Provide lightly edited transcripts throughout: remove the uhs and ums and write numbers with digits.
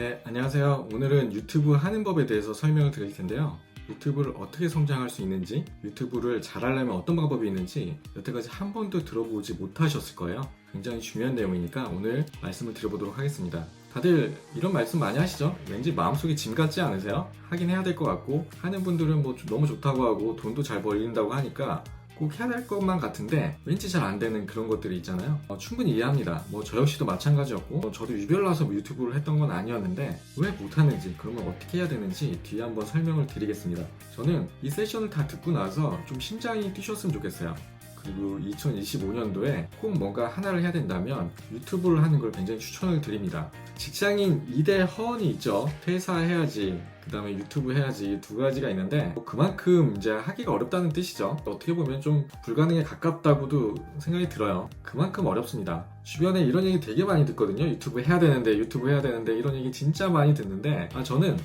네, 안녕하세요. 오늘은 유튜브 하는 법에 대해서 설명을 드릴 텐데요. 유튜브를 어떻게 성장할 수 있는지, 유튜브를 잘하려면 어떤 방법이 있는지 여태까지 한 번도 들어보지 못하셨을 거예요. 굉장히 중요한 내용이니까 오늘 말씀을 드려보도록 하겠습니다. 다들 이런 말씀 많이 하시죠? 왠지 마음속에 짐 같지 않으세요? 하긴 해야 될 것 같고, 하는 분들은 뭐 너무 좋다고 하고 돈도 잘 벌린다고 하니까 꼭 해야 될 것만 같은데 왠지 잘 안 되는 그런 것들이 있잖아요. 충분히 이해합니다. 저 역시도 마찬가지였고, 저도 유별나서 유튜브를 했던 건 아니었는데 왜 못하는지, 그러면 어떻게 해야 되는지 뒤에 한번 설명을 드리겠습니다. 저는 이 세션을 다 듣고 나서 좀 심장이 뛰셨으면 좋겠어요. 그리고 2025년도에 꼭 뭔가 하나를 해야 된다면 유튜브를 하는 걸 굉장히 추천을 드립니다. 직장인 2대 허언이 있죠. 퇴사해야지, 그 다음에 유튜브 해야지, 두 가지가 있는데 그만큼 이제 하기가 어렵다는 뜻이죠. 어떻게 보면 좀 불가능에 가깝다고도 생각이 들어요. 그만큼 어렵습니다. 주변에 이런 얘기 되게 많이 듣거든요. 유튜브 해야 되는데 이런 얘기 진짜 많이 듣는데, 저는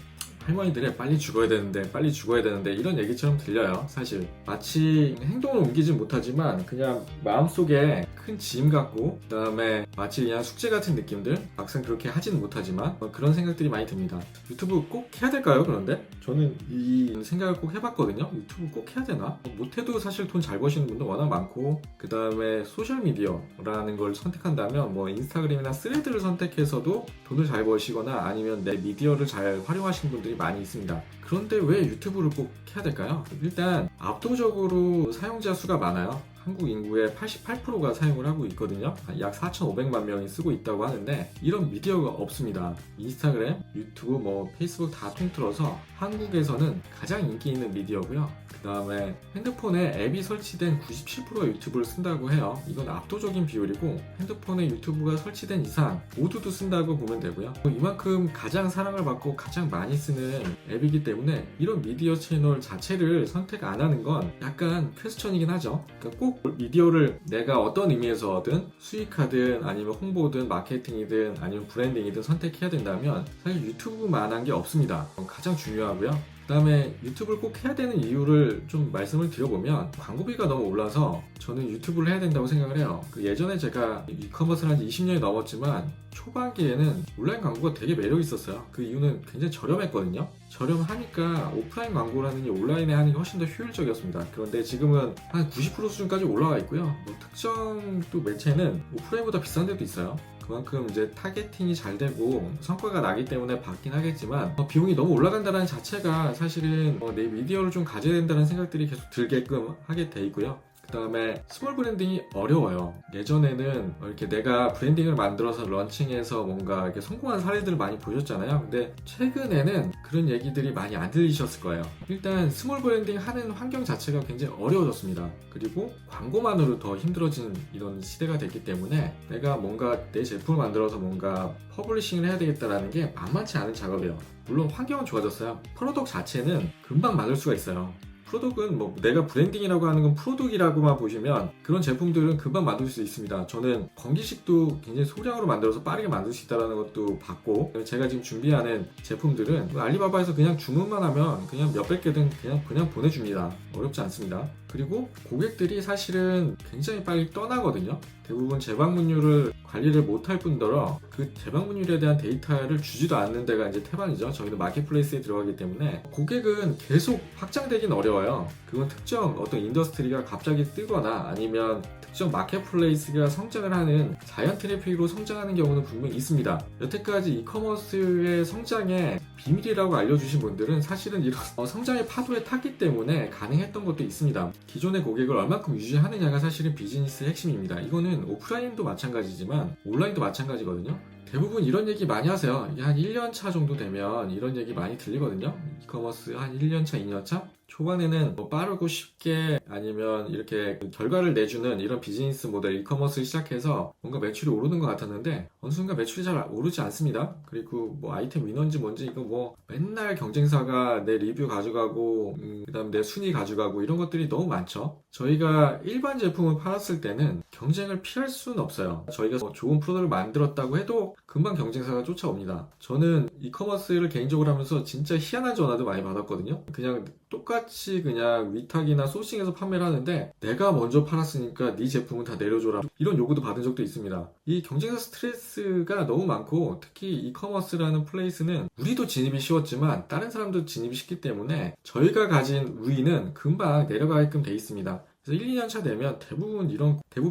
할머니들의 빨리 죽어야 되는데 이런 얘기처럼 들려요. 사실 마치 행동을 옮기진 못하지만 그냥 마음속에 큰 짐 같고, 그 다음에 마치 그냥 숙제 같은 느낌들, 막상 그렇게 하지는 못하지만 그런 생각들이 많이 듭니다. 유튜브 꼭 해야 될까요? 그런데 저는 이 생각을 꼭 해봤거든요. 유튜브 꼭 해야 되나? 못해도 사실 돈 잘 버시는 분도 워낙 많고, 그 다음에 소셜미디어라는 걸 선택한다면 인스타그램이나 스레드를 선택해서도 돈을 잘 버시거나 아니면 내 미디어를 잘 활용하시는 분들이 많이 있습니다. 그런데 왜 유튜브를 꼭 해야 될까요? 일단 압도적으로 사용자 수가 많아요. 한국 인구의 88%가 사용을 하고 있거든요. 약 4,500만 명이 쓰고 있다고 하는데 이런 미디어가 없습니다. 인스타그램, 유튜브, 페이스북 다 통틀어서 한국에서는 가장 인기 있는 미디어고요. 그 다음에 핸드폰에 앱이 설치된 97%가 유튜브를 쓴다고 해요. 이건 압도적인 비율이고, 핸드폰에 유튜브가 설치된 이상 모두도 쓴다고 보면 되고요. 이만큼 가장 사랑을 받고 가장 많이 쓰는 앱이기 때문에 이런 미디어 채널 자체를 선택 안 하는 건 약간 퀘스천이긴 하죠. 그러니까 꼭 미디어를 내가 어떤 의미에서든 수익하든 아니면 홍보든 마케팅이든 아니면 브랜딩이든 선택해야 된다면 사실 유튜브만한 게 없습니다. 가장 중요하고요. 그 다음에 유튜브를 꼭 해야 되는 이유를 좀 말씀을 드려보면, 광고비가 너무 올라서 저는 유튜브를 해야 된다고 생각을 해요. 예전에 제가 이커머스를 한 지 20년이 넘었지만 초반기에는 온라인 광고가 되게 매력이 있었어요. 그 이유는 굉장히 저렴했거든요. 저렴하니까 오프라인 광고라는 게 온라인에 하는 게 훨씬 더 효율적이었습니다. 그런데 지금은 한 90% 수준까지 올라가 있고요. 특정 또 매체는 오프라인보다 비싼 데도 있어요. 그만큼 이제 타겟팅이 잘 되고 성과가 나기 때문에 받긴 하겠지만, 비용이 너무 올라간다는 자체가 사실은 내 미디어를 좀 가져야 된다는 생각들이 계속 들게끔 하게 돼 있고요. 그 다음에 스몰 브랜딩이 어려워요. 예전에는 이렇게 내가 브랜딩을 만들어서 런칭해서 뭔가 이렇게 성공한 사례들을 많이 보셨잖아요. 근데 최근에는 그런 얘기들이 많이 안 들리셨을 거예요. 일단 스몰 브랜딩 하는 환경 자체가 굉장히 어려워졌습니다. 그리고 광고만으로 더 힘들어진 이런 시대가 됐기 때문에 내가 뭔가 내 제품을 만들어서 뭔가 퍼블리싱을 해야 되겠다라는 게 만만치 않은 작업이에요. 물론 환경은 좋아졌어요. 프로덕트 자체는 금방 만들 수가 있어요. 프로덕은 내가 브랜딩이라고 하는 건 프로덕이라고만 보시면 그런 제품들은 금방 만들 수 있습니다. 저는 건기식도 굉장히 소량으로 만들어서 빠르게 만들 수 있다는 것도 봤고, 제가 지금 준비하는 제품들은 알리바바에서 그냥 주문만 하면 그냥 몇백 개든 그냥 보내줍니다. 어렵지 않습니다. 그리고 고객들이 사실은 굉장히 빨리 떠나거든요. 대부분 재방문율을 관리를 못할 뿐더러 그 재방문율에 대한 데이터를 주지도 않는 데가 이제 태반이죠. 저희는 마켓플레이스에 들어가기 때문에 고객은 계속 확장되긴 어려워요. 그건 특정 어떤 인더스트리가 갑자기 뜨거나 아니면 특정 마켓플레이스가 성장을 하는 자이언트 트래픽으로 성장하는 경우는 분명히 있습니다. 여태까지 이커머스의 성장의 비밀이라고 알려주신 분들은 사실은 이런 성장의 파도에 탔기 때문에 가능했던 것도 있습니다. 기존의 고객을 얼만큼 유지하느냐가 사실은 비즈니스의 핵심입니다. 이거는 오프라인도 마찬가지지만 온라인도 마찬가지거든요. 대부분 이런 얘기 많이 하세요. 한 1년 차 정도 되면 이런 얘기 많이 들리거든요. 이커머스 한 1년 차, 2년 차? 초반에는 빠르고 쉽게 아니면 이렇게 결과를 내주는 이런 비즈니스 모델 이커머스를 시작해서 뭔가 매출이 오르는 것 같았는데 어느 순간 매출이 잘 오르지 않습니다. 그리고 아이템 위너인지 뭔지 이거 맨날 경쟁사가 내 리뷰 가져가고 그 다음에 내 순위 가져가고 이런 것들이 너무 많죠. 저희가 일반 제품을 팔았을 때는 경쟁을 피할 수는 없어요. 저희가 좋은 프로덕트를 만들었다고 해도 금방 경쟁사가 쫓아옵니다. 저는 이커머스를 개인적으로 하면서 진짜 희한한 전화도 많이 받았거든요. 그냥 똑같이 그냥 위탁이나 소싱해서 판매를 하는데 내가 먼저 팔았으니까 네 제품은 다 내려줘라, 이런 요구도 받은 적도 있습니다. 이 경쟁사 스트레스가 너무 많고, 특히 이커머스라는 플레이스는 우리도 진입이 쉬웠지만 다른 사람도 진입이 쉽기 때문에 저희가 가진 우위는 금방 내려가게끔 돼 있습니다. 그래서 1, 2년 차 되면 대부분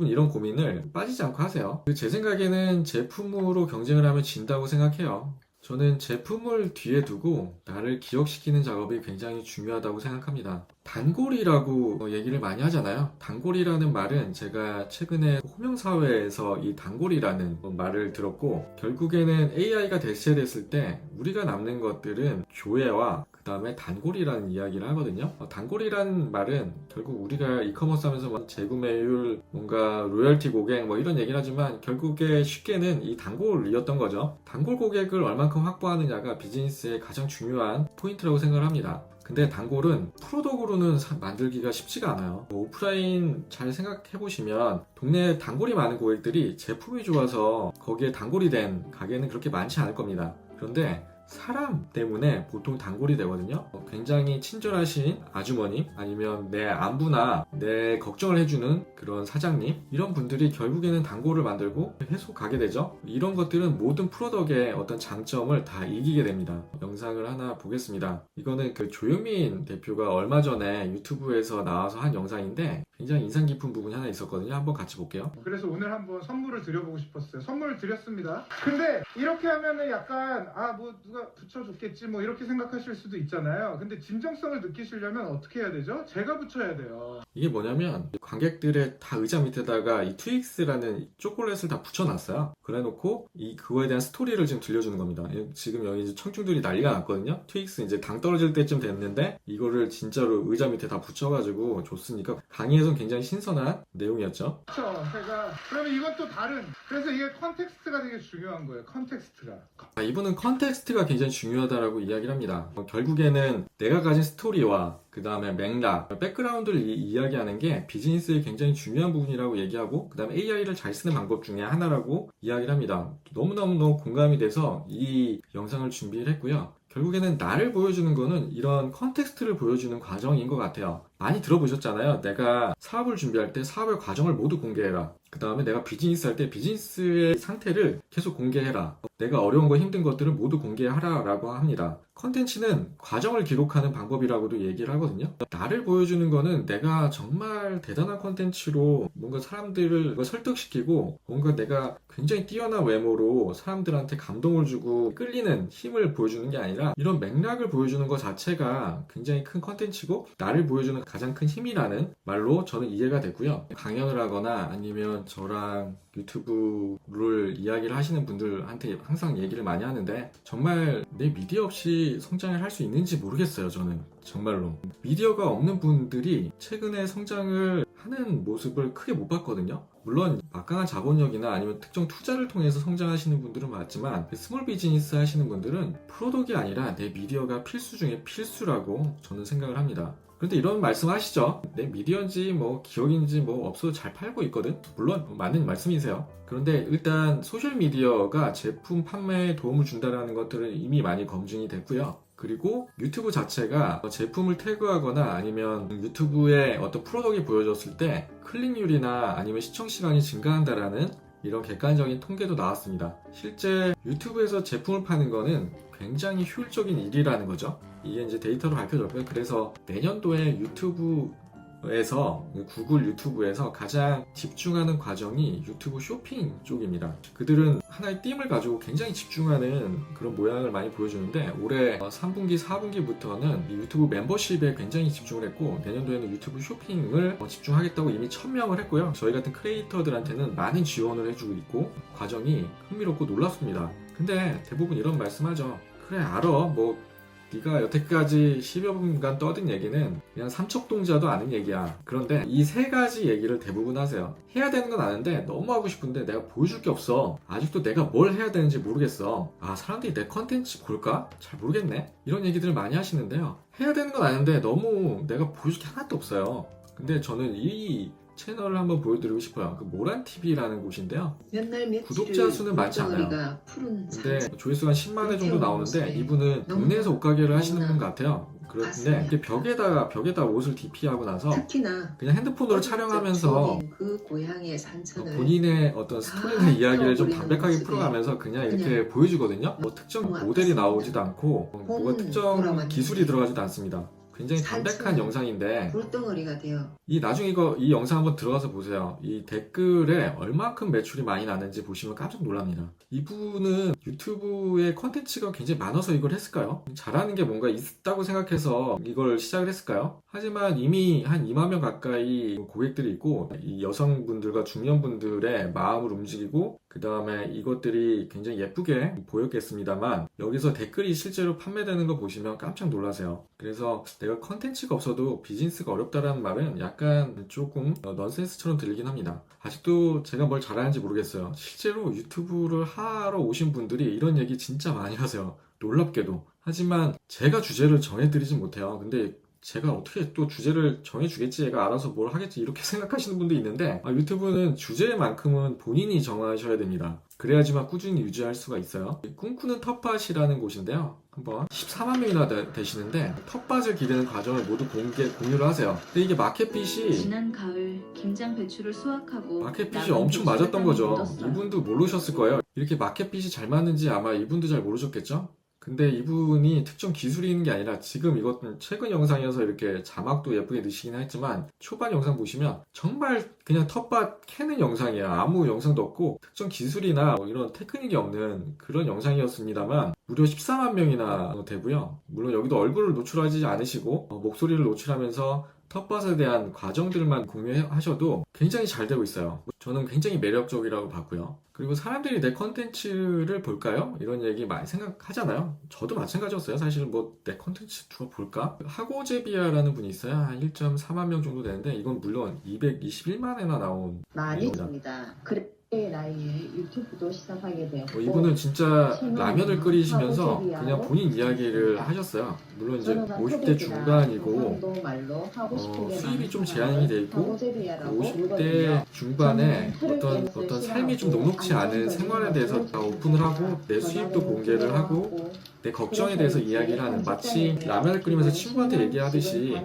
이런 고민을 빠지지 않고 하세요. 제 생각에는 제품으로 경쟁을 하면 진다고 생각해요. 저는 제품을 뒤에 두고 나를 기억시키는 작업이 굉장히 중요하다고 생각합니다. 단골이라고 얘기를 많이 하잖아요. 단골이라는 말은 제가 최근에 호명사회에서 이 단골이라는 말을 들었고, 결국에는 AI가 대체됐을 때 우리가 남는 것들은 교회와 그 다음에 단골이라는 이야기를 하거든요. 단골이라는 말은 결국 우리가 이커머스 하면서 뭐 재구매율, 뭔가 로열티 고객 뭐 이런 얘기를 하지만 결국에 쉽게는 이 단골이었던 거죠. 단골 고객을 얼만큼 확보하느냐가 비즈니스의 가장 중요한 포인트라고 생각을 합니다. 근데 단골은 프로덕으로는 만들기가 쉽지가 않아요. 오프라인 잘 생각해보시면 동네에 단골이 많은 고객들이 제품이 좋아서 거기에 단골이 된 가게는 그렇게 많지 않을 겁니다. 그런데 사람 때문에 보통 단골이 되거든요. 굉장히 친절하신 아주머님, 아니면 내 안부나 내 걱정을 해주는 그런 사장님, 이런 분들이 결국에는 단골을 만들고 계속 가게 되죠. 이런 것들은 모든 프로덕의 어떤 장점을 다 이기게 됩니다. 영상을 하나 보겠습니다. 이거는 그 조영민 대표가 얼마 전에 유튜브에서 나와서 한 영상인데 굉장히 인상 깊은 부분이 하나 있었거든요. 한번 같이 볼게요. 그래서 오늘 한번 선물을 드려보고 싶었어요. 선물을 드렸습니다. 근데 이렇게 하면은 약간 뭐 누가 붙여줬겠지 뭐 이렇게 생각하실 수도 있잖아요. 근데 진정성을 느끼시려면 어떻게 해야 되죠? 제가 붙여야 돼요. 이게 뭐냐면 관객들의 다 의자 밑에다가 이 트윅스라는 초콜릿을 다 붙여놨어요. 그래놓고 그거에 대한 스토리를 지금 들려주는 겁니다. 지금 여기 이제 청중들이 난리가 났거든요. 트윅스 이제 당 떨어질 때쯤 됐는데 이거를 진짜로 의자 밑에 다 붙여가지고 줬으니까 강의에선 굉장히 신선한 내용이었죠. 그렇죠. 제가 그러면 이건 또 다른. 그래서 이게 컨텍스트가 되게 중요한 거예요. 컨텍스트가. 이분은 컨텍스트가 굉장히 중요하다라고 이야기를 합니다. 결국에는 내가 가진 스토리와 그 다음에 맥락, 백그라운드를 이야기하는 게 비즈니스에 굉장히 중요한 부분이라고 얘기하고, 그 다음에 AI를 잘 쓰는 방법 중에 하나라고 이야기를 합니다. 너무너무 공감이 돼서 이 영상을 준비를 했고요. 결국에는 나를 보여주는 거는 이런 컨텍스트를 보여주는 과정인 것 같아요. 많이 들어보셨잖아요. 내가 사업을 준비할 때 사업의 과정을 모두 공개해라. 그 다음에 내가 비즈니스 할 때 비즈니스의 상태를 계속 공개해라. 내가 어려운 거 힘든 것들을 모두 공개하라 라고 합니다. 컨텐츠는 과정을 기록하는 방법이라고도 얘기를 하거든요. 나를 보여주는 거는 내가 정말 대단한 컨텐츠로 뭔가 사람들을 설득시키고 뭔가 내가 굉장히 뛰어난 외모로 사람들한테 감동을 주고 끌리는 힘을 보여주는 게 아니라 이런 맥락을 보여주는 것 자체가 굉장히 큰 컨텐츠고 나를 보여주는 가장 큰 힘이라는 말로 저는 이해가 됐고요. 강연을 하거나 아니면 저랑 유튜브를 이야기를 하시는 분들한테 항상 얘기를 많이 하는데 정말 내 미디어 없이 성장을 할 수 있는지 모르겠어요. 저는 정말로 미디어가 없는 분들이 최근에 성장을 하는 모습을 크게 못 봤거든요. 물론 막강한 자본력이나 아니면 특정 투자를 통해서 성장하시는 분들은 맞지만 스몰 비즈니스 하시는 분들은 프로덕이 아니라 내 미디어가 필수 중에 필수라고 저는 생각을 합니다. 그런데 이런 말씀 하시죠. 내 미디어인지 뭐 기억인지 뭐 없어도 잘 팔고 있거든. 물론 맞는 말씀이세요. 그런데 일단 소셜미디어가 제품 판매에 도움을 준다는 것들은 이미 많이 검증이 됐고요. 그리고 유튜브 자체가 제품을 태그하거나 아니면 유튜브에 어떤 프로덕이 보여졌을 때 클릭률이나 아니면 시청 시간이 증가한다라는 이런 객관적인 통계도 나왔습니다. 실제 유튜브에서 제품을 파는 거는 굉장히 효율적인 일이라는 거죠. 이게 이제 데이터로 밝혀졌고요. 그래서 내년도에 구글 유튜브에서 가장 집중하는 과정이 유튜브 쇼핑 쪽입니다. 그들은 하나의 띠임을 가지고 굉장히 집중하는 그런 모양을 많이 보여주는데 올해 3분기, 4분기부터는 유튜브 멤버십에 굉장히 집중을 했고 내년도에는 유튜브 쇼핑을 집중하겠다고 이미 천명을 했고요. 저희 같은 크리에이터들한테는 많은 지원을 해주고 있고 과정이 흥미롭고 놀랍습니다. 근데 대부분 이런 말씀하죠. 그래 알아 뭐 네가 여태까지 10여 분간 떠든 얘기는 그냥 삼척동자도 아는 얘기야. 그런데 이 세 가지 얘기를 대부분 하세요. 해야 되는 건 아는데 너무 하고 싶은데 내가 보여줄 게 없어. 아직도 내가 뭘 해야 되는지 모르겠어. 사람들이 내 컨텐츠 볼까? 잘 모르겠네. 이런 얘기들을 많이 하시는데요. 해야 되는 건 아는데 너무 내가 보여줄 게 하나도 없어요. 근데 저는 이 채널을 한번 보여드리고 싶어요. 그 모란TV라는 곳인데요. 몇날 며칠 구독자 수는 많지 않아요. 근데 조회수가 10만 회 정도 나오는데 이분은 국내에서 옷가게를 하시는 분 같아요. 그런데 이렇게 벽에다 옷을 DP하고 나서 특히나 그냥 핸드폰으로 촬영하면서 그 고향의 산천을 본인의 어떤 스토리나 이야기를 좀 담백하게 풀어가면서 그냥 이렇게 보여주거든요. 뭐 특정 모델이 나오지도 않고 뭐가 특정 기술이 들어가지도 않습니다. 굉장히 담백한 영상인데 돌덩어리가 되어 나중에 이 영상 한번 들어가서 보세요. 이 댓글에 얼만큼 매출이 많이 나는지 보시면 깜짝 놀랍니다. 이분은 유튜브에 컨텐츠가 굉장히 많아서 이걸 했을까요? 잘하는 게 뭔가 있다고 생각해서 이걸 시작을 했을까요? 하지만 이미 한 2만 명 가까이 고객들이 있고 이 여성분들과 중년분들의 마음을 움직이고 그 다음에 이것들이 굉장히 예쁘게 보였겠습니다만 여기서 댓글이 실제로 판매되는 거 보시면 깜짝 놀라세요. 그래서 내가 컨텐츠가 없어도 비즈니스가 어렵다라는 말은 약간 조금 넌센스처럼 들리긴 합니다. 아직도 제가 뭘 잘하는지 모르겠어요. 실제로 유튜브를 하러 오신 분들이 이런 얘기 진짜 많이 하세요. 놀랍게도. 하지만 제가 주제를 정해드리진 못해요. 근데 제가 어떻게 또 주제를 정해주겠지, 얘가 알아서 뭘 하겠지 이렇게 생각하시는 분도 있는데 유튜브는 주제만큼은 본인이 정하셔야 됩니다. 그래야지만 꾸준히 유지할 수가 있어요. 꿈꾸는 텃밭이라는 곳인데요. 한번 14만 명이나 되시는데 텃밭을 기르는 과정을 모두 공유를 하세요. 근데 이게 마켓핏이 지난 가을 김장 배추를 수확하고 마켓핏이 엄청 맞았던 거죠. 이분도 모르셨을 거예요. 이렇게 마켓핏이 잘 맞는지 아마 이분도 잘 모르셨겠죠? 근데 이분이 특정 기술이 있는 게 아니라 지금 이것은 최근 영상이어서 이렇게 자막도 예쁘게 넣으시긴 했지만 초반 영상 보시면 정말 그냥 텃밭 캐는 영상이에요. 아무 영상도 없고 특정 기술이나 이런 테크닉이 없는 그런 영상이었습니다만 무려 14만 명이나 되고요. 물론 여기도 얼굴을 노출하지 않으시고 목소리를 노출하면서 텃밭에 대한 과정들만 공유하셔도 굉장히 잘 되고 있어요. 저는 굉장히 매력적이라고 봤고요. 그리고 사람들이 내 컨텐츠를 볼까요? 이런 얘기 많이 생각하잖아요. 저도 마찬가지였어요. 사실은 내 컨텐츠 누가 볼까? 하고제비아라는 분이 있어요. 한 1.4만 명 정도 되는데 이건 물론 221만 회나 나온 많이 듭니다. 그래 나이에 유튜브도 시작하게 되었고 이분은 진짜 라면을 끓이시면서 그냥 본인 이야기를 하셨어요. 물론 이제 50대 중반이고 수입이 좀 제한이 돼 있고 50대 중반에 어떤 삶이 좀 녹록지 않은 생활에 대해서 다 오픈을 하고 내 수입도 공개를 하고 내 걱정에 대해서 이야기를 하는, 마치 라면을 끓이면서 친구한테 얘기하듯이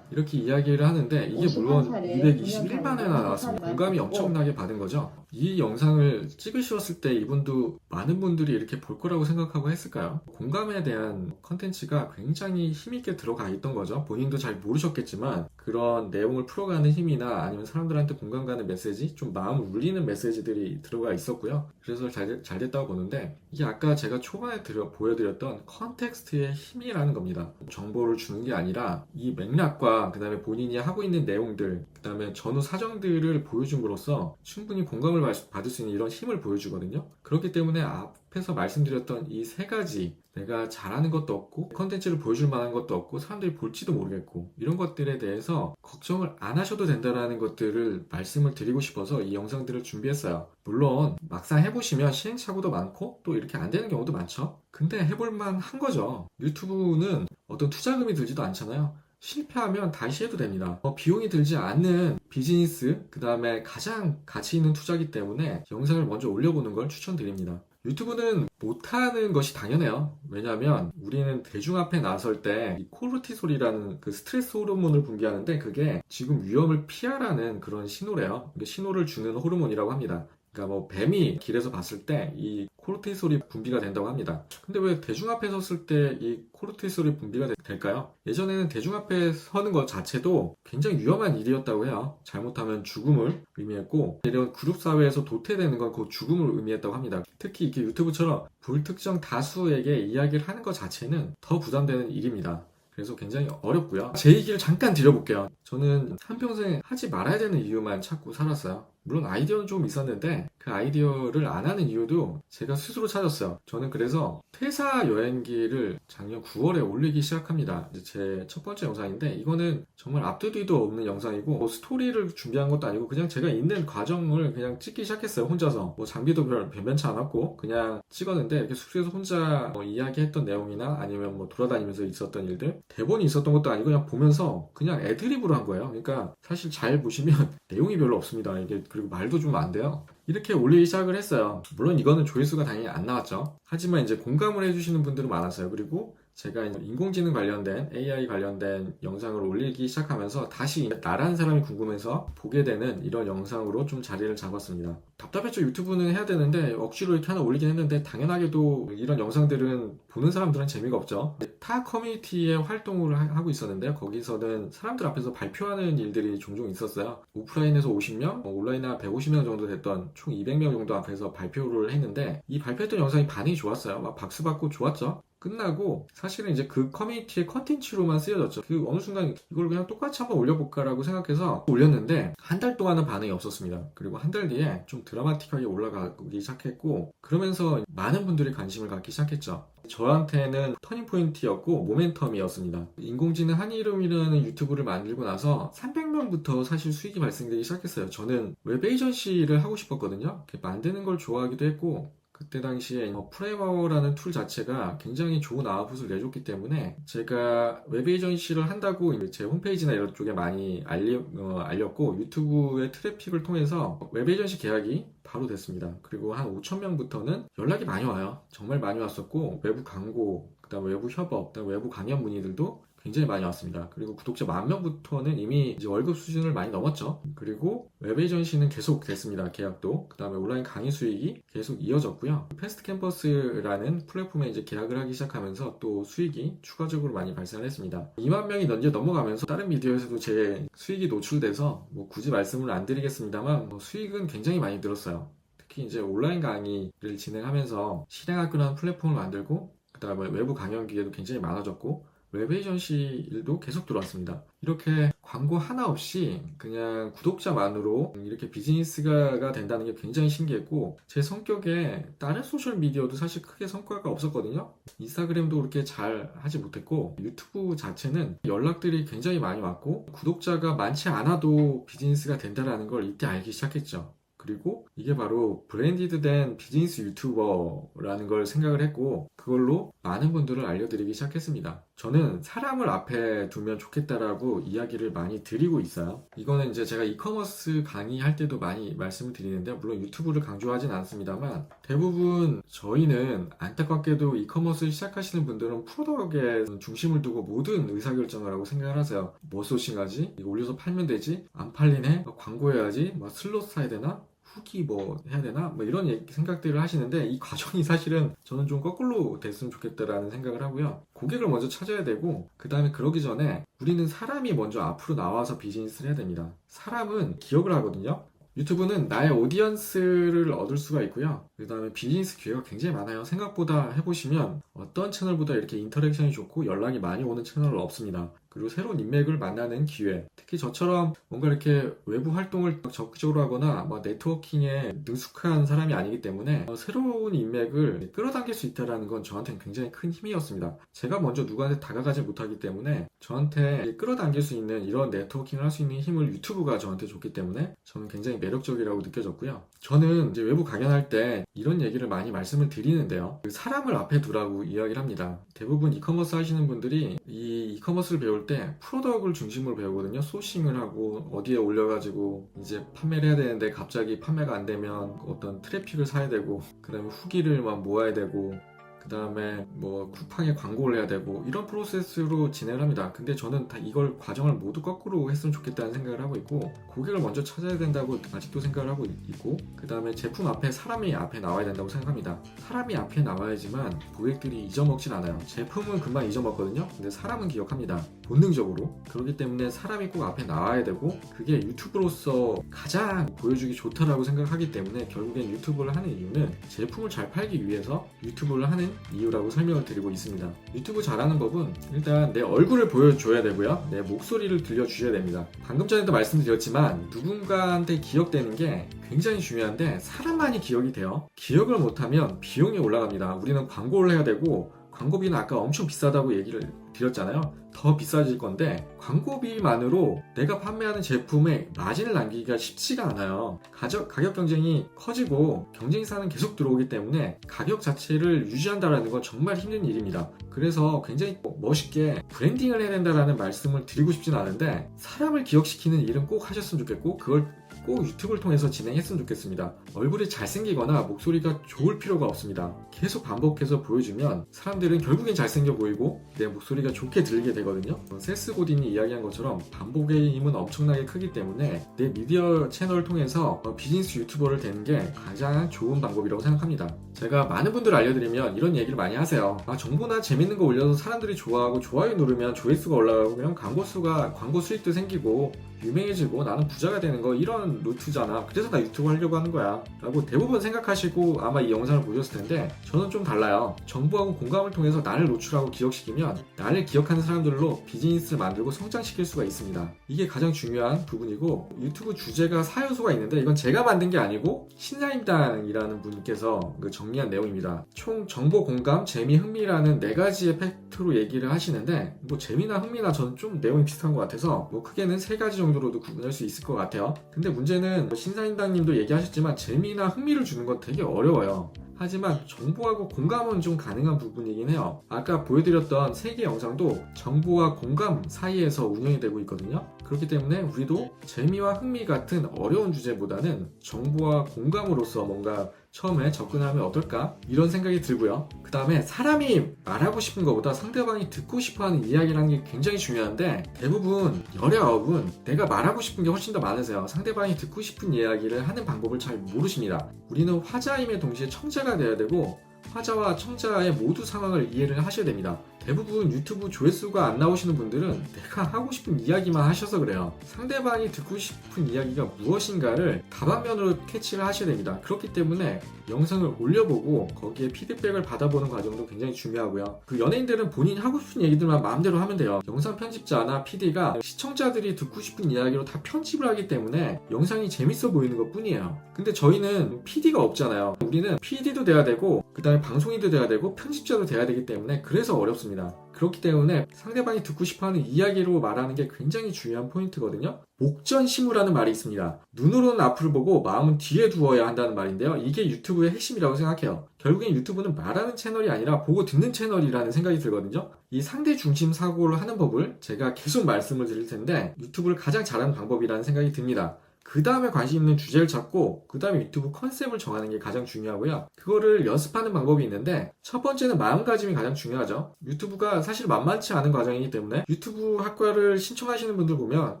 이렇게 이야기를 하는데 이게 물론 221만 회나 나왔습니다. 공감이 엄청나게 받은 거죠. 이 영상을 찍으셨을 때 이분도 많은 분들이 이렇게 볼 거라고 생각하고 했을까요? 공감에 대한 컨텐츠가 굉장히 힘있게 들어가 있던 거죠. 본인도 잘 모르셨겠지만 그런 내용을 풀어가는 힘이나 아니면 사람들한테 공감 가는 메시지, 좀 마음을 울리는 메시지들이 들어가 있었고요. 그래서 잘 됐다고 보는데 이게 아까 제가 초반에 보여드렸던 컨텍스트의 힘이라는 겁니다. 정보를 주는 게 아니라 이 맥락과 그 다음에 본인이 하고 있는 내용들, 그 다음에 전후 사정들을 보여줌으로써 충분히 공감을 받을 수 있는 이런 힘을 보여주거든요. 그렇기 때문에 앞에서 말씀드렸던 이 세 가지, 내가 잘하는 것도 없고 컨텐츠를 보여줄 만한 것도 없고 사람들이 볼지도 모르겠고 이런 것들에 대해서 걱정을 안 하셔도 된다는 것들을 말씀을 드리고 싶어서 이 영상들을 준비했어요. 물론 막상 해보시면 시행착오도 많고 또 이렇게 안 되는 경우도 많죠. 근데 해볼만 한 거죠. 유튜브는 어떤 투자금이 들지도 않잖아요. 실패하면 다시 해도 됩니다. 비용이 들지 않는 비즈니스, 그 다음에 가장 가치 있는 투자기 때문에 영상을 먼저 올려보는 걸 추천드립니다. 유튜브는 못하는 것이 당연해요. 왜냐하면 우리는 대중 앞에 나설 때 이 코르티솔이라는 그 스트레스 호르몬을 분비하는데 그게 지금 위험을 피하라는 그런 신호래요. 신호를 주는 호르몬이라고 합니다. 그러니까 뱀이 길에서 봤을 때 이 코르티솔이 분비가 된다고 합니다. 근데 왜 대중 앞에 섰을 때 이 코르티솔이 분비가 될까요? 예전에는 대중 앞에 서는 것 자체도 굉장히 위험한 일이었다고 해요. 잘못하면 죽음을 의미했고 이런 그룹 사회에서 도태되는 건 그 죽음을 의미했다고 합니다. 특히 이렇게 유튜브처럼 불특정 다수에게 이야기를 하는 것 자체는 더 부담되는 일입니다. 그래서 굉장히 어렵고요. 제 얘기를 잠깐 드려볼게요. 저는 한평생 하지 말아야 되는 이유만 찾고 살았어요. 물론 아이디어는 좀 있었는데 그 아이디어를 안 하는 이유도 제가 스스로 찾았어요. 저는 그래서 퇴사 여행기를 작년 9월에 올리기 시작합니다. 이제 제 첫 번째 영상인데 이거는 정말 앞도 뒤도 없는 영상이고 뭐 스토리를 준비한 것도 아니고 그냥 제가 있는 과정을 그냥 찍기 시작했어요. 혼자서. 뭐 장비도 변변치 않았고 그냥 찍었는데 이렇게 숙소에서 혼자 뭐 이야기했던 내용이나 아니면 뭐 돌아다니면서 있었던 일들, 대본이 있었던 것도 아니고 그냥 보면서 그냥 애드립으로 한 거예요. 그러니까 사실 잘 보시면 내용이 별로 없습니다. 이게 그리고 말도 좀 안 돼요. 이렇게 올리기 시작을 했어요. 물론 이거는 조회수가 당연히 안 나왔죠. 하지만 이제 공감을 해주시는 분들은 많았어요. 그리고 제가 인공지능 관련된 AI 관련된 영상을 올리기 시작하면서 다시 나라는 사람이 궁금해서 보게 되는 이런 영상으로 좀 자리를 잡았습니다. 답답했죠. 유튜브는 해야 되는데 억지로 이렇게 하나 올리긴 했는데 당연하게도 이런 영상들은 보는 사람들은 재미가 없죠. 타 커뮤니티의 활동을 하고 있었는데요. 거기서는 사람들 앞에서 발표하는 일들이 종종 있었어요. 오프라인에서 50명, 온라인에 150명 정도 됐던 총 200명 정도 앞에서 발표를 했는데 이 발표했던 영상이 반응이 좋았어요. 막 박수 받고 좋았죠. 끝나고 사실은 이제 그 커뮤니티의 컨텐츠로만 쓰여졌죠. 그 어느 순간 이걸 그냥 똑같이 한번 올려볼까라고 생각해서 올렸는데 한 달 동안은 반응이 없었습니다. 그리고 한 달 뒤에 좀 드라마틱하게 올라가기 시작했고 그러면서 많은 분들이 관심을 갖기 시작했죠. 저한테는 터닝포인트였고 모멘텀이었습니다. 인공지능 한이름이라는 유튜브를 만들고 나서 300명부터 사실 수익이 발생되기 시작했어요. 저는 웹 에이전시를 하고 싶었거든요. 만드는 걸 좋아하기도 했고 그때 당시에 프레마워라는 툴 자체가 굉장히 좋은 아웃풋을 내줬기 때문에 제가 웹 에이전시를 한다고 제 홈페이지나 이런 쪽에 많이 알렸고 유튜브의 트래픽을 통해서 웹 에이전시 계약이 바로 됐습니다. 그리고 한 5,000명부터는 연락이 많이 와요. 정말 많이 왔었고 외부 광고, 그다음에 외부 협업, 그다음에 외부 강연 문의들도 굉장히 많이 왔습니다. 그리고 구독자 10,000명부터는 이미 이제 월급 수준을 많이 넘었죠. 그리고 웹 에이전시는 계속 됐습니다. 계약도. 그 다음에 온라인 강의 수익이 계속 이어졌고요. 패스트 캠퍼스라는 플랫폼에 이제 계약을 하기 시작하면서 또 수익이 추가적으로 많이 발생을 했습니다. 2만 명이 넘어가면서 다른 미디어에서도 제 수익이 노출돼서 뭐 굳이 말씀을 안 드리겠습니다만 수익은 굉장히 많이 늘었어요. 특히 이제 온라인 강의를 진행하면서 실행학교라는 플랫폼을 만들고 그 다음에 외부 강연 기회도 굉장히 많아졌고 웹 에이전시 일도 계속 들어왔습니다. 이렇게 광고 하나 없이 그냥 구독자만으로 이렇게 비즈니스가 된다는 게 굉장히 신기했고 제 성격에 다른 소셜미디어도 사실 크게 성과가 없었거든요. 인스타그램도 그렇게 잘 하지 못했고 유튜브 자체는 연락들이 굉장히 많이 왔고 구독자가 많지 않아도 비즈니스가 된다는 걸 이때 알기 시작했죠. 그리고 이게 바로 브랜디드된 비즈니스 유튜버라는 걸 생각을 했고 그걸로 많은 분들을 알려드리기 시작했습니다. 저는 사람을 앞에 두면 좋겠다라고 이야기를 많이 드리고 있어요. 이거는 이제 제가 이커머스 강의할 때도 많이 말씀을 드리는데 물론 유튜브를 강조하진 않습니다만 대부분 저희는 안타깝게도 이커머스를 시작하시는 분들은 프로덕에 중심을 두고 모든 의사결정을 하고 생각을 하세요. 뭐 소싱하지? 이거 올려서 팔면 되지? 안 팔리네? 광고해야지? 슬롯 사야 되나? 후기 뭐 해야 되나? 뭐 이런 생각들을 하시는데 이 과정이 사실은 저는 좀 거꾸로 됐으면 좋겠다라는 생각을 하고요. 고객을 먼저 찾아야 되고 그 다음에 그러기 전에 우리는 사람이 먼저 앞으로 나와서 비즈니스를 해야 됩니다. 사람은 기억을 하거든요. 유튜브는 나의 오디언스를 얻을 수가 있고요. 그 다음에 비즈니스 기회가 굉장히 많아요. 생각보다 해보시면 어떤 채널보다 이렇게 인터랙션이 좋고 연락이 많이 오는 채널은 없습니다. 그리고 새로운 인맥을 만나는 기회, 특히 저처럼 뭔가 이렇게 외부 활동을 적극적으로 하거나 네트워킹에 능숙한 사람이 아니기 때문에 새로운 인맥을 끌어당길 수 있다는 건 저한테는 굉장히 큰 힘이었습니다. 제가 먼저 누구한테 다가가지 못하기 때문에 저한테 끌어당길 수 있는 이런 네트워킹을 할 수 있는 힘을 유튜브가 저한테 줬기 때문에 저는 굉장히 매력적이라고 느껴졌고요. 저는 이제 외부 강연할 때 이런 얘기를 많이 말씀을 드리는데요. 사람을 앞에 두라고 이야기를 합니다. 대부분 이커머스 하시는 분들이 이 이커머스를 배울 때 프로덕을 중심으로 배우거든요. 소싱을 하고 어디에 올려가지고 이제 판매를 해야 되는데 갑자기 판매가 안 되면 어떤 트래픽을 사야 되고 그 다음에 후기를 막 모아야 되고 그 다음에 쿠팡에 광고를 해야 되고 이런 프로세스로 진행을 합니다. 근데 저는 다 이걸 과정을 모두 거꾸로 했으면 좋겠다는 생각을 하고 있고 고객을 먼저 찾아야 된다고 아직도 생각을 하고 있고 그 다음에 제품 앞에 사람이 앞에 나와야 된다고 생각합니다. 사람이 앞에 나와야지만 고객들이 잊어먹진 않아요. 제품은 금방 잊어먹거든요. 근데 사람은 기억합니다. 본능적으로. 그렇기 때문에 사람이 꼭 앞에 나와야 되고 그게 유튜브로서 가장 보여주기 좋다라고 생각하기 때문에 결국엔 유튜브를 하는 이유는 제품을 잘 팔기 위해서 유튜브를 하는 핵심 이유라고 설명을 드리고 있습니다. 유튜브 잘하는 법은 일단 내 얼굴을 보여줘야 되고요. 내 목소리를 들려주셔야 됩니다. 방금 전에도 말씀드렸지만 누군가한테 기억되는 게 굉장히 중요한데 사람 많이 기억이 돼요. 기억을 못하면 비용이 올라갑니다. 우리는 광고를 해야 되고 광고비는 아까 엄청 비싸다고 얘기를 드렸잖아요. 더 비싸질 건데 광고비만으로 내가 판매하는 제품에 마진을 남기기가 쉽지가 않아요. 가격 경쟁이 커지고 경쟁사는 계속 들어오기 때문에 가격 자체를 유지한다는 건 정말 힘든 일입니다. 그래서 굉장히 멋있게 브랜딩을 해야 된다는 말씀을 드리고 싶진 않은데 사람을 기억시키는 일은 꼭 하셨으면 좋겠고 그걸 꼭 유튜브를 통해서 진행했으면 좋겠습니다. 얼굴이 잘생기거나 목소리가 좋을 필요가 없습니다. 계속 반복해서 보여주면 사람들은 결국엔 잘생겨 보이고 내 목소리가 좋게 들리게 되거든요. 세스 고딘이 이야기한 것처럼 반복의 힘은 엄청나게 크기 때문에 내 미디어 채널을 통해서 비즈니스 유튜버를 되는 게 가장 좋은 방법이라고 생각합니다. 제가 많은 분들 알려드리면 이런 얘기를 많이 하세요. 정보나 재밌는 거 올려서 사람들이 좋아하고 좋아요 누르면 조회수가 올라가고 그냥 광고 수익도 생기고 유명해지고 나는 부자가 되는 거 이런 루트잖아. 그래서 나 유튜브 하려고 하는 거야 라고 대부분 생각하시고 아마 이 영상을 보셨을 텐데 저는 좀 달라요. 정보하고 공감을 통해서 나를 노출하고 기억시키면 나를 기억하는 사람들로 비즈니스를 만들고 성장시킬 수가 있습니다. 이게 가장 중요한 부분이고 유튜브 주제가 4요소가 있는데 이건 제가 만든 게 아니고 신사임당이라는 분께서 정리한 내용입니다. 총 정보, 공감, 재미, 흥미라는 4가지의 팩트로 얘기를 하시는데 뭐 재미나 흥미나 저는 좀 내용이 비슷한 것 같아서 뭐 크게는 3가지 정도로도 구분할 수 있을 것 같아요. 근데 문제는 신사임당님도 얘기하셨지만 재미나 흥미를 주는 건 되게 어려워요. 하지만 정보하고 공감은 좀 가능한 부분이긴 해요. 아까 보여드렸던 3개 영상도 정보와 공감 사이에서 운영이 되고 있거든요. 그렇기 때문에 우리도 재미와 흥미 같은 어려운 주제보다는 정보와 공감으로서 뭔가 처음에 접근하면 어떨까? 이런 생각이 들고요. 그 다음에 사람이 말하고 싶은 것보다 상대방이 듣고 싶어하는 이야기라는 게 굉장히 중요한데 대부분 열의 9은 내가 말하고 싶은 게 훨씬 더 많으세요. 상대방이 듣고 싶은 이야기를 하는 방법을 잘 모르십니다. 우리는 화자임에 동시에 청자가 돼야 되고 화자와 청자의 모두 상황을 이해를 하셔야 됩니다. 대부분 유튜브 조회수가 안 나오시는 분들은 내가 하고 싶은 이야기만 하셔서 그래요. 상대방이 듣고 싶은 이야기가 무엇인가를 다방면으로 캐치를 하셔야 됩니다. 그렇기 때문에 영상을 올려보고 거기에 피드백을 받아보는 과정도 굉장히 중요하고요. 그 연예인들은 본인이 하고 싶은 얘기들만 마음대로 하면 돼요. 영상 편집자나 PD가 시청자들이 듣고 싶은 이야기로 다 편집을 하기 때문에 영상이 재밌어 보이는 것 뿐이에요. 근데 저희는 PD가 없잖아요. 우리는 PD도 돼야 되고 그 다음에 방송인도 돼야 되고 편집자도 돼야 되기 때문에 그래서 어렵습니다. 그렇기 때문에 상대방이 듣고 싶어하는 이야기로 말하는 게 굉장히 중요한 포인트거든요. 목전심우라는 말이 있습니다. 눈으로는 앞을 보고 마음은 뒤에 두어야 한다는 말인데요. 이게 유튜브의 핵심이라고 생각해요. 결국엔 유튜브는 말하는 채널이 아니라 보고 듣는 채널이라는 생각이 들거든요. 이 상대 중심 사고를 하는 법을 제가 계속 말씀을 드릴 텐데 유튜브를 가장 잘하는 방법이라는 생각이 듭니다. 그 다음에 관심 있는 주제를 찾고 그 다음에 유튜브 컨셉을 정하는 게 가장 중요하고요. 그거를 연습하는 방법이 있는데 첫 번째는 마음가짐이 가장 중요하죠. 유튜브가 사실 만만치 않은 과정이기 때문에 유튜브 학과를 신청하시는 분들 보면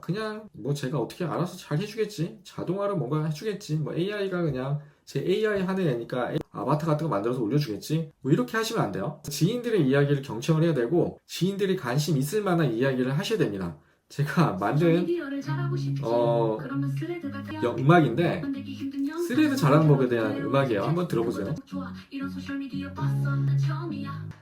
그냥 뭐 제가 어떻게 알아서 잘 해주겠지, 자동화로 뭔가 해주겠지, 뭐 AI가 그냥 제 AI 하는 애니까 아바타 같은 거 만들어서 올려주겠지, 뭐 이렇게 하시면 안 돼요. 지인들의 이야기를 경청을 해야 되고 지인들이 관심 있을 만한 이야기를 하셔야 됩니다. 제가 만든 음악인데 스레드 잘하는 법에 대한 음악이에요. 한번 들어보세요.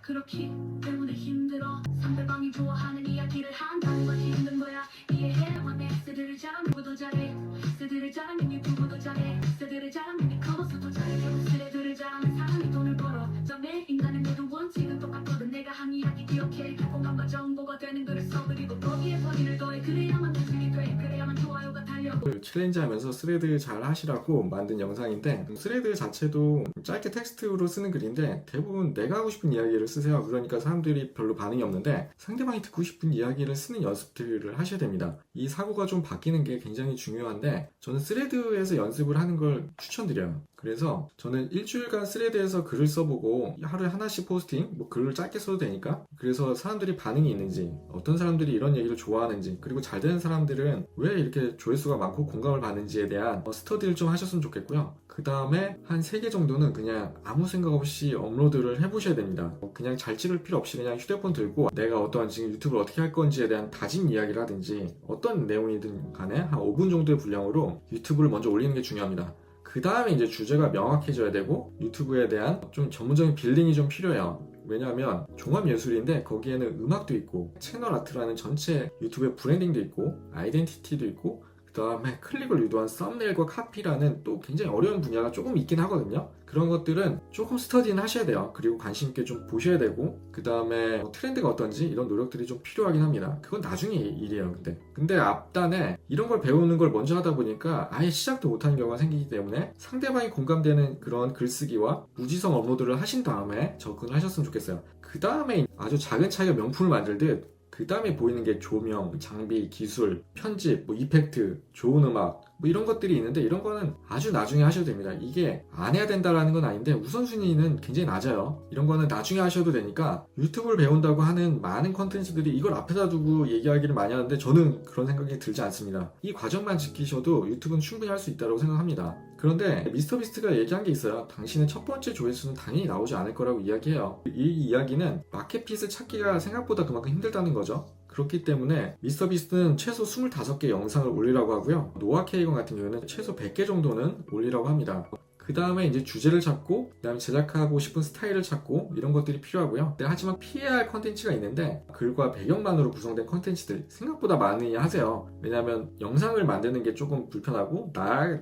그렇기 때문에 힘들어 상대방이 좋아하는 이야기를 한다는 건 힘든 거야. 이해해 원해 스레드를 잘하면 누구도 잘해. 스레드를 잘하면 유튜브도 잘해. 스레드를 잘하면 이커머스도 잘해. 결국 스레드를 잘하는 사람이 돈을 벌어. 전에 인간의 모든 원칙은 똑같거든. 내가 한 이야기 기억해 공감과 정보가 되는 글을 써. 그리고 거기에 버리를 더해. 그래야만 노출이 돼. 그래야만 좋아요가 달려. 챌린지 하면서 스레드 잘 하시라고 만든 영상인데 스레드 자체도 짧게 텍스트로 쓰는 글인데 대부분 내가 하고 싶은 이야기를 쓰세요. 그러니까 사람들이 별로 반응이 없는데 상대방이 듣고 싶은 이야기를 쓰는 연습들을 하셔야 됩니다. 이 사고가 좀 바뀌는 게 굉장히 중요한데 저는 스레드에서 연습을 하는 걸 추천드려요. 그래서 저는 일주일간 스레드에서 글을 써보고 하루에 하나씩 포스팅, 뭐 글을 짧게 써도 되니까 그래서 사람들이 반응이 있는지 어떤 사람들이 이런 얘기를 좋아하는지 그리고 잘 되는 사람들은 왜 이렇게 조회수가 많고 공감을 받는지에 대한 스터디를 좀 하셨으면 좋겠고요. 그 다음에 한 3개 정도는 그냥 아무 생각 없이 업로드를 해보셔야 됩니다. 그냥 잘 찍을 필요 없이 그냥 휴대폰 들고 내가 어떠한 지금 유튜브를 어떻게 할 건지에 대한 다진 이야기를 하든지 어떤 내용이든 간에 한 5분 정도의 분량으로 유튜브를 먼저 올리는 게 중요합니다. 그 다음에 이제 주제가 명확해져야 되고 유튜브에 대한 좀 전문적인 빌딩이 좀 필요해요. 왜냐하면 종합예술인데 거기에는 음악도 있고 채널 아트라는 전체 유튜브의 브랜딩도 있고 아이덴티티도 있고 그 다음에 클릭을 유도한 썸네일과 카피라는 또 굉장히 어려운 분야가 조금 있긴 하거든요. 그런 것들은 조금 스터디는 하셔야 돼요. 그리고 관심 있게 좀 보셔야 되고 그 다음에 트렌드가 어떤지 이런 노력들이 좀 필요하긴 합니다. 그건 나중에 일이에요. 근데 앞단에 이런 걸 배우는 걸 먼저 하다 보니까 아예 시작도 못하는 경우가 생기기 때문에 상대방이 공감되는 그런 글쓰기와 무지성 업로드를 하신 다음에 접근을 하셨으면 좋겠어요. 그 다음에 아주 작은 차이가 명품을 만들듯 그 다음에 보이는 게 조명, 장비, 기술, 편집, 이펙트, 좋은 음악 이런 것들이 있는데 이런 거는 아주 나중에 하셔도 됩니다. 이게 안 해야 된다라는 건 아닌데 우선순위는 굉장히 낮아요. 이런 거는 나중에 하셔도 되니까 유튜브를 배운다고 하는 많은 컨텐츠들이 이걸 앞에다 두고 얘기하기를 많이 하는데 저는 그런 생각이 들지 않습니다. 이 과정만 지키셔도 유튜브는 충분히 할 수 있다고 생각합니다. 그런데 미스터비스트가 얘기한 게 있어요. 당신의 첫 번째 조회수는 당연히 나오지 않을 거라고 이야기해요. 이 이야기는 마켓핏을 찾기가 생각보다 그만큼 힘들다는 거죠. 그렇기 때문에 미스터비스트는 최소 25개 영상을 올리라고 하고요. 노아 케이건 같은 경우에는 최소 100개 정도는 올리라고 합니다. 그 다음에 이제 주제를 찾고 그 다음에 제작하고 싶은 스타일을 찾고 이런 것들이 필요하고요. 하지만 피해야 할 컨텐츠가 있는데 글과 배경만으로 구성된 컨텐츠들 생각보다 많이 하세요. 왜냐하면 영상을 만드는 게 조금 불편하고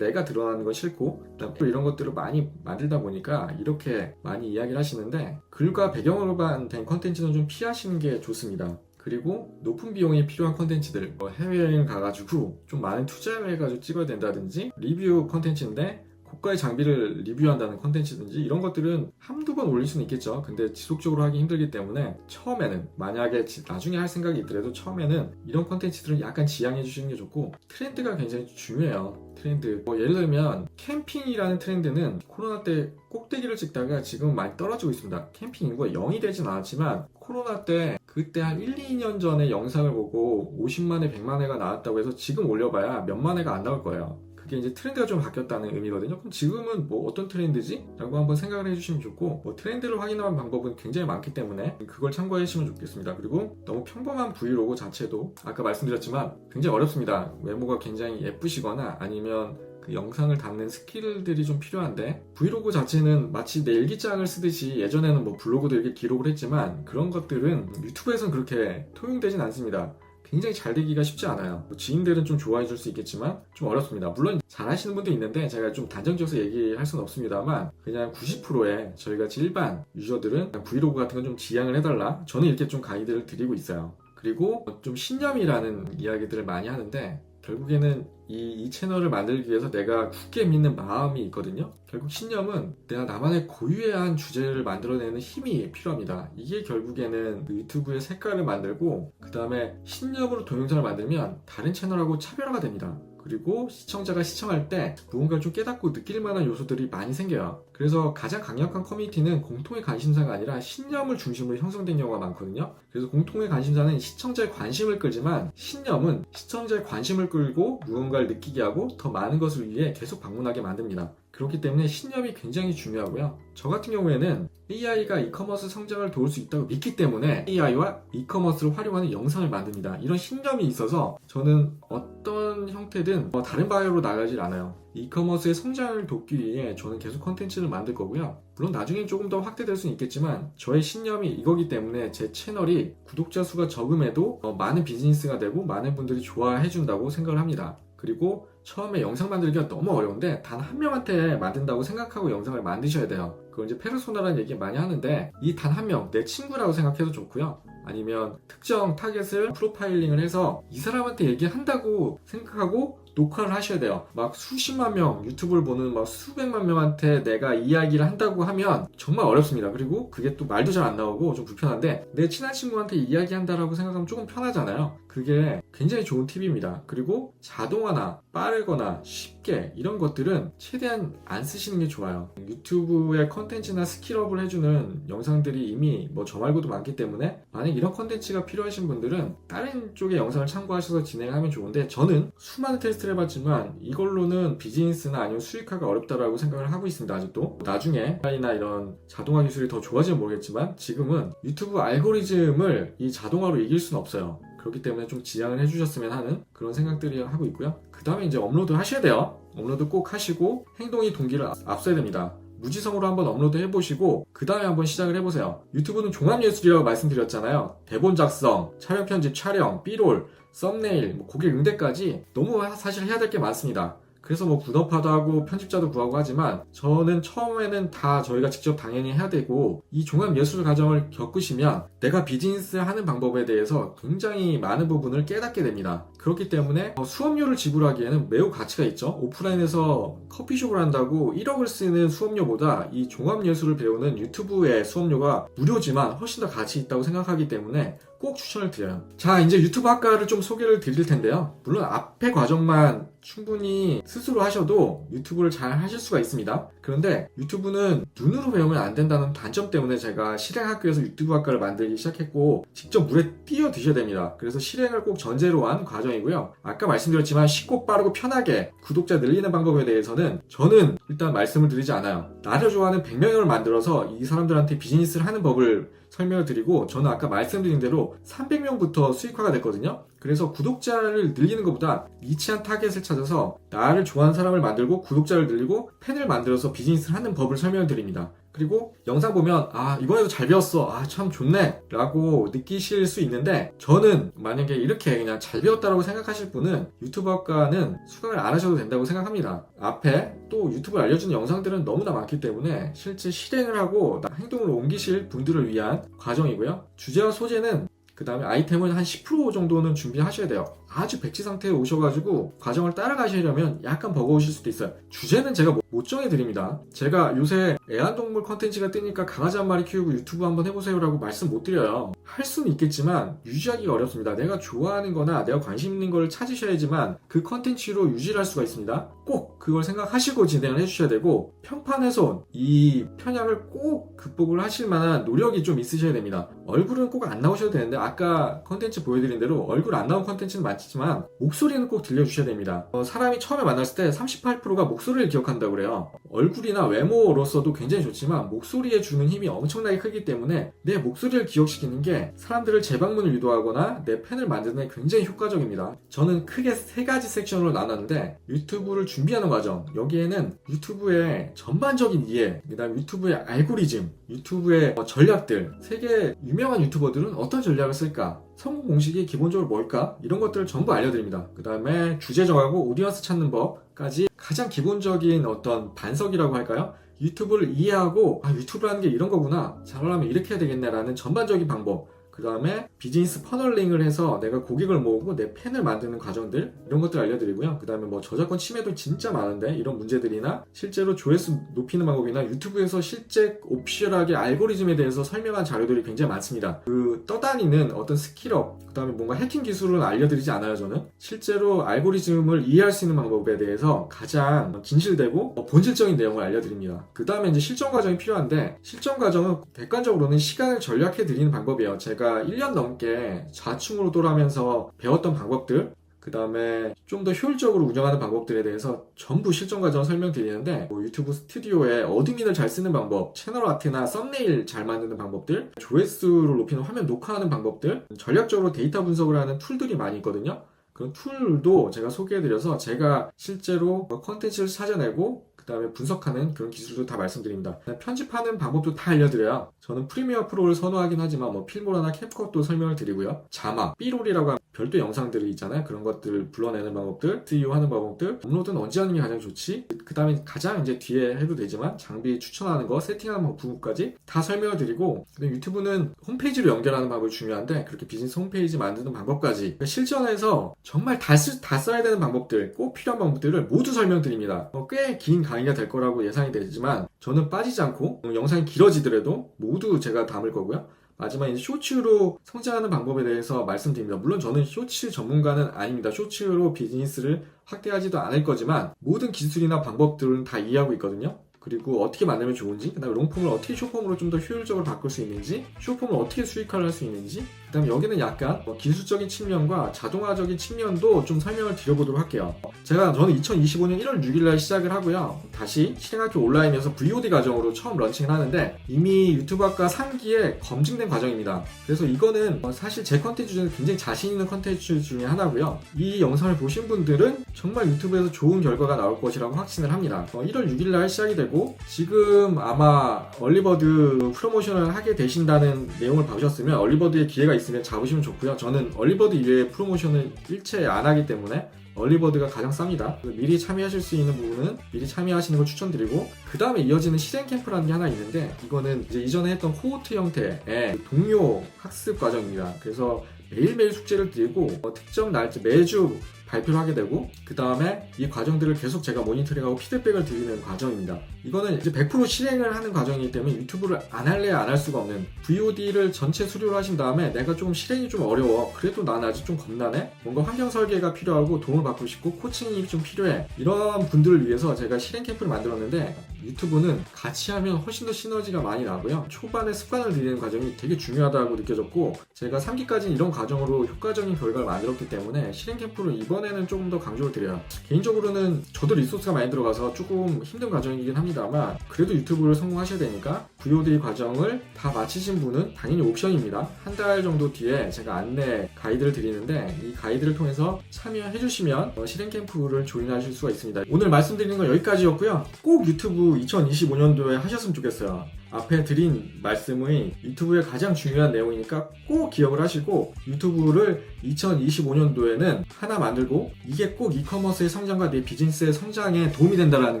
내가 드러나는 건 싫고 또 이런 것들을 많이 만들다 보니까 이렇게 많이 이야기를 하시는데 글과 배경으로만 된 컨텐츠는 좀 피하시는 게 좋습니다. 그리고 높은 비용이 필요한 컨텐츠들 해외여행 가가지고 좀 많은 투자를 해가지고 찍어야 된다든지 리뷰 컨텐츠인데 고가의 장비를 리뷰한다는 컨텐츠든지 이런 것들은 한두 번 올릴 수는 있겠죠. 근데 지속적으로 하기 힘들기 때문에 처음에는 만약에 나중에 할 생각이 있더라도 처음에는 이런 컨텐츠들은 약간 지양해 주시는 게 좋고 트렌드가 굉장히 중요해요. 트렌드 예를 들면 캠핑이라는 트렌드는 코로나 때 꼭대기를 찍다가 지금 많이 떨어지고 있습니다. 캠핑 인구가 0이 되진 않았지만 코로나 때 그때 한 1, 2년 전에 영상을 보고 50만 회, 100만 회가 나왔다고 해서 지금 올려봐야 몇만 회가 안 나올 거예요. 그게 이제 트렌드가 좀 바뀌었다는 의미거든요. 그럼 지금은 어떤 트렌드지? 라고 한번 생각을 해주시면 좋고 트렌드를 확인하는 방법은 굉장히 많기 때문에 그걸 참고해 주시면 좋겠습니다. 그리고 너무 평범한 브이로그 자체도 아까 말씀드렸지만 굉장히 어렵습니다. 외모가 굉장히 예쁘시거나 아니면 그 영상을 담는 스킬들이 좀 필요한데 브이로그 자체는 마치 내 일기장을 쓰듯이 예전에는 블로그도 이렇게 기록을 했지만 그런 것들은 유튜브에서는 그렇게 통용되진 않습니다. 굉장히 잘 되기가 쉽지 않아요. 지인들은 좀 좋아해 줄 수 있겠지만 좀 어렵습니다. 물론 잘 하시는 분도 있는데 제가 좀 단정지어서 얘기할 수는 없습니다만 그냥 90%의 저희같이 일반 유저들은 브이로그 같은 건 좀 지양을 해달라 저는 이렇게 좀 가이드를 드리고 있어요. 그리고 좀 신념이라는 이야기들을 많이 하는데 결국에는 이 채널을 만들기 위해서 내가 굳게 믿는 마음이 있거든요. 결국 신념은 내가 나만의 고유한 주제를 만들어내는 힘이 필요합니다. 이게 결국에는 유튜브의 색깔을 만들고 그 다음에 신념으로 동영상을 만들면 다른 채널하고 차별화가 됩니다. 그리고 시청자가 시청할 때 무언가를 좀 깨닫고 느낄 만한 요소들이 많이 생겨요. 그래서 가장 강력한 커뮤니티는 공통의 관심사가 아니라 신념을 중심으로 형성된 경우가 많거든요. 그래서 공통의 관심사는 시청자의 관심을 끌지만 신념은 시청자의 관심을 끌고 무언가를 느끼게 하고 더 많은 것을 위해 계속 방문하게 만듭니다. 그렇기 때문에 신념이 굉장히 중요하고요. 저 같은 경우에는 AI가 이커머스 성장을 도울 수 있다고 믿기 때문에 AI와 이커머스를 활용하는 영상을 만듭니다. 이런 신념이 있어서 저는 어떤 형태든 다른 방향으로 나가질 않아요. 이커머스의 성장을 돕기 위해 저는 계속 컨텐츠를 만들 거고요. 물론 나중엔 조금 더 확대될 수는 있겠지만 저의 신념이 이거기 때문에 제 채널이 구독자 수가 적음에도 많은 비즈니스가 되고 많은 분들이 좋아해 준다고 생각을 합니다. 그리고 처음에 영상 만들기가 너무 어려운데 단 한 명한테 만든다고 생각하고 영상을 만드셔야 돼요. 그걸 이제 페르소나라는 얘기 많이 하는데 이 단 한 명, 내 친구라고 생각해도 좋고요. 아니면 특정 타겟을 프로파일링을 해서 이 사람한테 얘기한다고 생각하고 녹화를 하셔야 돼요. 막 수십만 명 유튜브를 보는 막 수백만 명한테 내가 이야기를 한다고 하면 정말 어렵습니다. 그리고 그게 또 말도 잘 안 나오고 좀 불편한데 내 친한 친구한테 이야기한다라고 생각하면 조금 편하잖아요. 그게 굉장히 좋은 팁입니다. 그리고 자동화나 빠르거나 쉽게 이런 것들은 최대한 안 쓰시는 게 좋아요. 유튜브의 컨텐츠나 스킬업을 해주는 영상들이 이미 저 말고도 많기 때문에 만약 이런 컨텐츠가 필요하신 분들은 다른 쪽의 영상을 참고하셔서 진행하면 좋은데 저는 수많은 테스트를 해봤지만 이걸로는 비즈니스나 아니면 수익화가 어렵다라고 생각을 하고 있습니다. 아직도 나중에 AI나 이런 자동화 기술이 더 좋아지면 모르겠지만 지금은 유튜브 알고리즘을 이 자동화로 이길 수는 없어요. 그렇기 때문에 좀 지양을 해주셨으면 하는 그런 생각들이 하고 있고요. 그 다음에 이제 업로드 하셔야 돼요. 업로드 꼭 하시고 행동이 동기를 앞서야 됩니다. 무지성으로 한번 업로드 해보시고 그 다음에 한번 시작을 해보세요. 유튜브는 종합예술이라고 말씀드렸잖아요. 대본 작성, 촬영 편집, 촬영, B롤, 썸네일, 고객 응대까지 너무 사실 해야 될 게 많습니다. 그래서 뭐 분업화도 하고 편집자도 구하고 하지만 저는 처음에는 다 저희가 직접 당연히 해야 되고 이 종합예술 과정을 겪으시면 내가 비즈니스 하는 방법에 대해서 굉장히 많은 부분을 깨닫게 됩니다. 그렇기 때문에 수업료를 지불하기에는 매우 가치가 있죠. 오프라인에서 커피숍을 한다고 1억을 쓰는 수업료보다 이 종합예술을 배우는 유튜브의 수업료가 무료지만 훨씬 더 가치 있다고 생각하기 때문에 꼭 추천을 드려요. 자, 이제 유튜브 학과를 좀 소개를 드릴 텐데요. 물론 앞에 과정만 충분히 스스로 하셔도 유튜브를 잘 하실 수가 있습니다. 그런데 유튜브는 눈으로 배우면 안 된다는 단점 때문에 제가 실행학교에서 유튜브 학과를 만들기 시작했고 직접 물에 뛰어드셔야 됩니다. 그래서 실행을 꼭 전제로 한 과정이고요. 아까 말씀드렸지만 쉽고 빠르고 편하게 구독자 늘리는 방법에 대해서는 저는 일단 말씀을 드리지 않아요. 나를 좋아하는 100명을 만들어서 이 사람들한테 비즈니스를 하는 법을 설명을 드리고 저는 아까 말씀드린 대로 300명부터 수익화가 됐거든요. 그래서 구독자를 늘리는 것보다 니치한 타겟을 찾아서 나를 좋아하는 사람을 만들고 구독자를 늘리고 팬을 만들어서 비즈니스를 하는 법을 설명을 드립니다. 그리고 영상 보면 이번에도 잘 배웠어, 참 좋네 라고 느끼실 수 있는데 저는 만약에 이렇게 그냥 잘 배웠다라고 생각하실 분은 유튜브 학과는 수강을 안 하셔도 된다고 생각합니다. 앞에 또 유튜브를 알려주는 영상들은 너무나 많기 때문에 실제 실행을 하고 행동으로 옮기실 분들을 위한 과정이고요. 주제와 소재는 그 다음에 아이템은 한 10% 정도는 준비하셔야 돼요. 아주 백지 상태에 오셔가지고 과정을 따라가시려면 약간 버거우실 수도 있어요. 주제는 제가 못 정해드립니다. 제가 요새 애완동물 컨텐츠가 뜨니까 강아지 한 마리 키우고 유튜브 한번 해보세요 라고 말씀 못 드려요. 할 수는 있겠지만 유지하기가 어렵습니다. 내가 좋아하는 거나 내가 관심 있는 걸 찾으셔야지만 그 컨텐츠로 유지를 할 수가 있습니다. 꼭 그걸 생각하시고 진행을 해주셔야 되고 편판훼손, 이 편향을 꼭 극복을 하실 만한 노력이 좀 있으셔야 됩니다. 얼굴은 꼭 안 나오셔도 되는데 아까 컨텐츠 보여드린 대로 얼굴 안 나온 컨텐츠는 많지만 목소리는 꼭 들려주셔야 됩니다. 사람이 처음에 만났을 때 38%가 목소리를 기억한다고 그래요. 얼굴이나 외모로서도 굉장히 좋지만 목소리에 주는 힘이 엄청나게 크기 때문에 내 목소리를 기억시키는 게 사람들을 재방문을 유도하거나 내 팬을 만드는 데 굉장히 효과적입니다. 저는 크게 3가지 섹션으로 나눴는데 유튜브를 준비하는 과정, 여기에는 유튜브의 전반적인 이해, 그 다음 유튜브의 알고리즘, 유튜브의 전략들, 세계 유명한 유튜버들은 어떤 전략을 쓸까? 성공 공식이 기본적으로 뭘까? 이런 것들을 전부 알려드립니다. 그 다음에 주제 정하고 오디언스 찾는 법까지 가장 기본적인 어떤 반석이라고 할까요? 유튜브를 이해하고 유튜브라는 게 이런 거구나, 잘하려면 이렇게 해야 되겠네 라는 전반적인 방법, 그 다음에 비즈니스 퍼널링을 해서 내가 고객을 모으고 내 팬을 만드는 과정들, 이런 것들 알려드리고요. 그 다음에 뭐 저작권 침해도 진짜 많은데 이런 문제들이나 실제로 조회수 높이는 방법이나 유튜브에서 실제 오피셜하게 알고리즘에 대해서 설명한 자료들이 굉장히 많습니다. 그 떠다니는 어떤 스킬업, 그 다음에 뭔가 해킹 기술은 알려드리지 않아요. 저는 실제로 알고리즘을 이해할 수 있는 방법에 대해서 가장 진실되고 본질적인 내용을 알려드립니다. 그 다음에 이제 실전 과정이 필요한데 실전 과정은 객관적으로는 시간을 전략해 드리는 방법이에요. 제가 1년 넘게 좌충으로 돌아가면서 배웠던 방법들, 그 다음에 좀 더 효율적으로 운영하는 방법들에 대해서 전부 실전 과정을 설명드리는데 유튜브 스튜디오에 어드민을 잘 쓰는 방법, 채널 아트나 썸네일 잘 만드는 방법들, 조회수를 높이는 화면 녹화하는 방법들, 전략적으로 데이터 분석을 하는 툴들이 많이 있거든요. 그런 툴도 제가 소개해드려서 제가 실제로 컨텐츠를 찾아내고 그 다음에 분석하는 그런 기술도 다 말씀드립니다. 편집하는 방법도 다 알려드려요. 저는 프리미어 프로를 선호하긴 하지만 필모라나 캡컷도 설명을 드리고요. 자막, B롤이라고 하는 별도 영상들이 있잖아요. 그런 것들을 불러내는 방법들, SEO 하는 방법들, 업로드는 언제 하는 게 가장 좋지? 그 다음에 가장 이제 뒤에 해도 되지만 장비 추천하는 거, 세팅하는 부분까지 다 설명을 드리고, 근데 유튜브는 홈페이지로 연결하는 방법이 중요한데 그렇게 비즈니스 홈페이지 만드는 방법까지 실전에서 정말 다 써야 되는 방법들, 꼭 필요한 방법들을 모두 설명드립니다. 꽤 긴 강의가 될 거라고 예상이 되지만 저는 빠지지 않고 영상이 길어지더라도 모두 제가 담을 거고요. 마지막에 이제 쇼츠로 성장하는 방법에 대해서 말씀드립니다. 물론 저는 쇼츠 전문가는 아닙니다. 쇼츠로 비즈니스를 확대하지도 않을 거지만 모든 기술이나 방법들은 다 이해하고 있거든요. 그리고 어떻게 만들면 좋은지, 그 다음에 롱폼을 어떻게 숏폼으로 좀 더 효율적으로 바꿀 수 있는지, 숏폼을 어떻게 수익화를 할 수 있는지, 그 다음에 여기는 약간 기술적인 측면과 자동화적인 측면도 좀 설명을 드려보도록 할게요. 저는 2025년 1월 6일날 시작을 하고요. 다시 실행학교 온라인에서 VOD 과정으로 처음 런칭을 하는데 이미 유튜브 학과 3기에 검증된 과정입니다. 그래서 이거는 사실 제 컨텐츠 중에 굉장히 자신 있는 컨텐츠 중에 하나고요. 이 영상을 보신 분들은 정말 유튜브에서 좋은 결과가 나올 것이라고 확신을 합니다. 1월 6일날 시작이 되고 지금 아마 얼리버드 프로모션을 하게 되신다는 내용을 봐주셨으면 얼리버드의 기회가 있으면 잡으시면 좋고요. 저는 얼리버드 이외에 프로모션을 일체 안 하기 때문에 얼리버드가 가장 쌉니다. 미리 참여하실 수 있는 부분은 미리 참여하시는 걸 추천드리고, 그 다음에 이어지는 실행 캠프라는 게 하나 있는데 이거는 이제 이전에 했던 코호트 형태의 동료 학습 과정입니다. 그래서 매일매일 숙제를 드리고 특정 날짜 매주 발표를 하게 되고, 그 다음에 이 과정들을 계속 제가 모니터링하고 피드백을 드리는 과정입니다. 이거는 이제 100% 실행을 하는 과정이기 때문에 유튜브를 안 할래야 안 할 수가 없는, VOD를 전체 수료를 하신 다음에 내가 좀 실행이 좀 어려워, 그래도 난 아직 좀 겁나네, 뭔가 환경 설계가 필요하고 도움을 받고 싶고 코칭이 좀 필요해, 이런 분들을 위해서 제가 실행 캠프를 만들었는데, 유튜브는 같이 하면 훨씬 더 시너지가 많이 나고요. 초반에 습관을 들이는 과정이 되게 중요하다고 느껴졌고, 제가 3기까지는 이런 과정으로 효과적인 결과를 만들었기 때문에 실행 캠프를 이번에는 조금 더 강조를 드려요. 개인적으로는 저도 리소스가 많이 들어가서 조금 힘든 과정이긴 합니다만, 그래도 유튜브를 성공하셔야 되니까 VOD 과정을 다 마치신 분은 당연히 옵션입니다. 한 달 정도 뒤에 제가 안내 가이드를 드리는데 이 가이드를 통해서 참여해 주시면 실행 캠프를 조인하실 수가 있습니다. 오늘 말씀드리는 건 여기까지였고요. 꼭 유튜브 2025년도에 하셨으면 좋겠어요. 앞에 드린 말씀의 유튜브의 가장 중요한 내용이니까 꼭 기억을 하시고, 유튜브를 2025년도에는 하나 만들고 이게 꼭 이커머스의 성장과 내 비즈니스의 성장에 도움이 된다는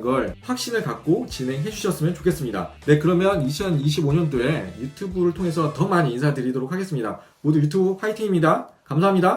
걸 확신을 갖고 진행해 주셨으면 좋겠습니다. 네, 그러면 2025년도에 유튜브를 통해서 더 많이 인사드리도록 하겠습니다. 모두 유튜브 화이팅입니다. 감사합니다.